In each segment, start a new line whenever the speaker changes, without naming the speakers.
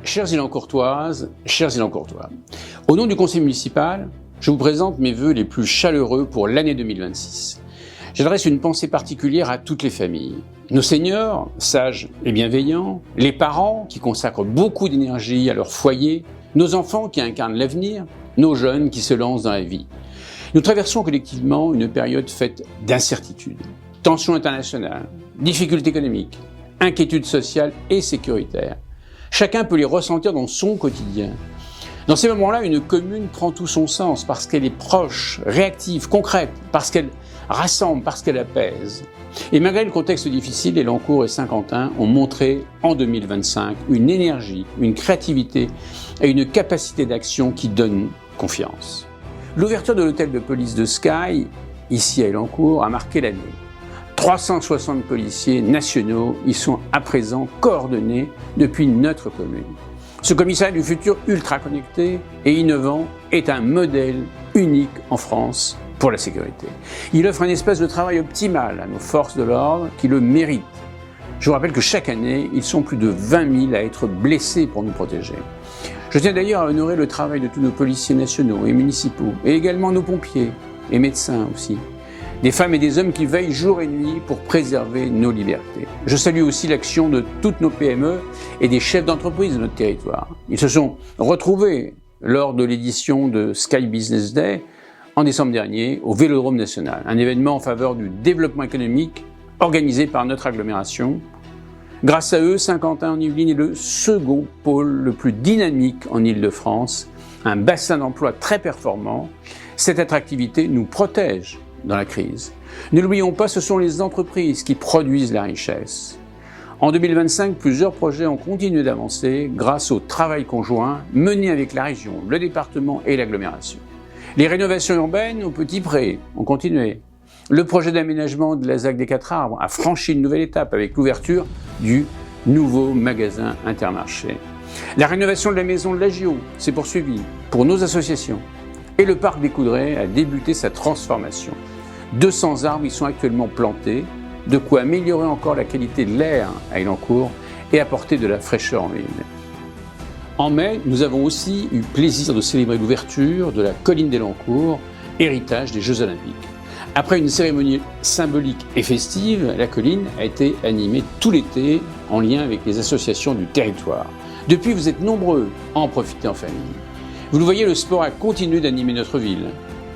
Chères Élancourtoises, chers Élancourtois, au nom du conseil municipal, je vous présente mes vœux les plus chaleureux pour l'année 2026. J'adresse une pensée particulière à toutes les familles. Nos seniors, sages et bienveillants, les parents qui consacrent beaucoup d'énergie à leur foyer, nos enfants qui incarnent l'avenir, nos jeunes qui se lancent dans la vie. Nous traversons collectivement une période faite d'incertitudes, tensions internationales, difficultés économiques, inquiétudes sociales et sécuritaires. Chacun peut les ressentir dans son quotidien. Dans ces moments-là, une commune prend tout son sens parce qu'elle est proche, réactive, concrète, parce qu'elle rassemble, parce qu'elle apaise. Et malgré le contexte difficile, Élancourt et Saint-Quentin ont montré en 2025 une énergie, une créativité et une capacité d'action qui donnent confiance. L'ouverture de l'hôtel de police de Sky, ici à Élancourt, a marqué l'année. 360 policiers nationaux y sont à présent coordonnés depuis notre commune. Ce commissariat du futur ultra connecté et innovant est un modèle unique en France pour la sécurité. Il offre un espace de travail optimal à nos forces de l'ordre qui le méritent. Je vous rappelle que chaque année, ils sont plus de 20 000 à être blessés pour nous protéger. Je tiens d'ailleurs à honorer le travail de tous nos policiers nationaux et municipaux, et également nos pompiers et médecins aussi. Des femmes et des hommes qui veillent jour et nuit pour préserver nos libertés. Je salue aussi l'action de toutes nos PME et des chefs d'entreprise de notre territoire. Ils se sont retrouvés lors de l'édition de Sky Business Day en décembre dernier au Vélodrome National, un événement en faveur du développement économique organisé par notre agglomération. Grâce à eux, Saint-Quentin en Yvelines est le second pôle le plus dynamique en Île-de-France, un bassin d'emploi très performant. Cette attractivité nous protège dans la crise. Ne l'oublions pas, ce sont les entreprises qui produisent la richesse. En 2025, plusieurs projets ont continué d'avancer grâce au travail conjoint mené avec la région, le département et l'agglomération. Les rénovations urbaines au Petit Pré ont continué. Le projet d'aménagement de la ZAC des 4 Arbres a franchi une nouvelle étape avec l'ouverture du nouveau magasin Intermarché. La rénovation de la maison de l'Agio s'est poursuivie pour nos associations. Et le parc des Coudrais a débuté sa transformation. 200 arbres y sont actuellement plantés, de quoi améliorer encore la qualité de l'air à Élancourt et apporter de la fraîcheur en ville. En mai, nous avons aussi eu plaisir de célébrer l'ouverture de la colline d'Élancourt, héritage des Jeux Olympiques. Après une cérémonie symbolique et festive, la colline a été animée tout l'été en lien avec les associations du territoire. Depuis, vous êtes nombreux à en profiter en famille. Vous le voyez, le sport a continué d'animer notre ville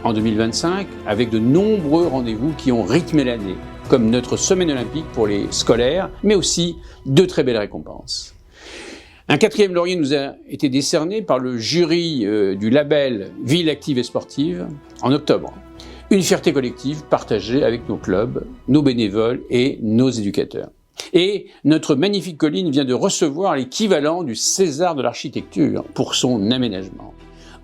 en 2025 avec de nombreux rendez-vous qui ont rythmé l'année, comme notre semaine olympique pour les scolaires, mais aussi de très belles récompenses. Un 4e laurier nous a été décerné par le jury du label Ville active et sportive en octobre. Une fierté collective partagée avec nos clubs, nos bénévoles et nos éducateurs. Et notre magnifique colline vient de recevoir l'équivalent du César de l'architecture pour son aménagement.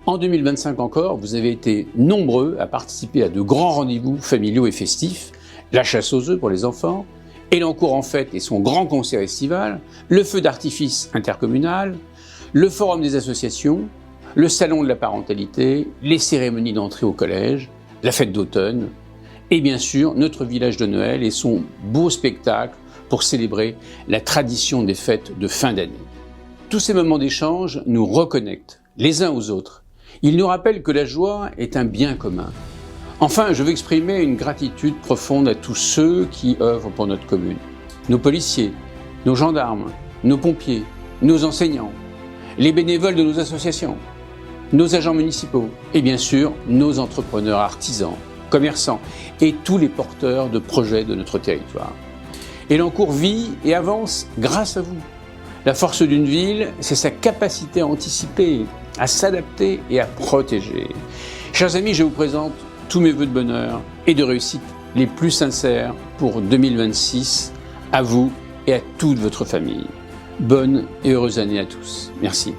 En 2025 encore, vous avez été nombreux à participer à de grands rendez-vous familiaux et festifs, la chasse aux œufs pour les enfants, Élancourt en fête et son grand concert estival, le feu d'artifice intercommunal, le forum des associations, le salon de la parentalité, les cérémonies d'entrée au collège, la fête d'automne, et bien sûr notre village de Noël et son beau spectacle pour célébrer la tradition des fêtes de fin d'année. Tous ces moments d'échange nous reconnectent les uns aux autres. Ils nous rappellent que la joie est un bien commun. Enfin, je veux exprimer une gratitude profonde à tous ceux qui œuvrent pour notre commune. Nos policiers, nos gendarmes, nos pompiers, nos enseignants, les bénévoles de nos associations, nos agents municipaux et bien sûr nos entrepreneurs artisans, commerçants et tous les porteurs de projets de notre territoire. Élancourt vit et avance grâce à vous. La force d'une ville, c'est sa capacité à anticiper, à s'adapter et à protéger. Chers amis, je vous présente tous mes vœux de bonheur et de réussite les plus sincères pour 2026 à vous et à toute votre famille. Bonne et heureuse année à tous. Merci.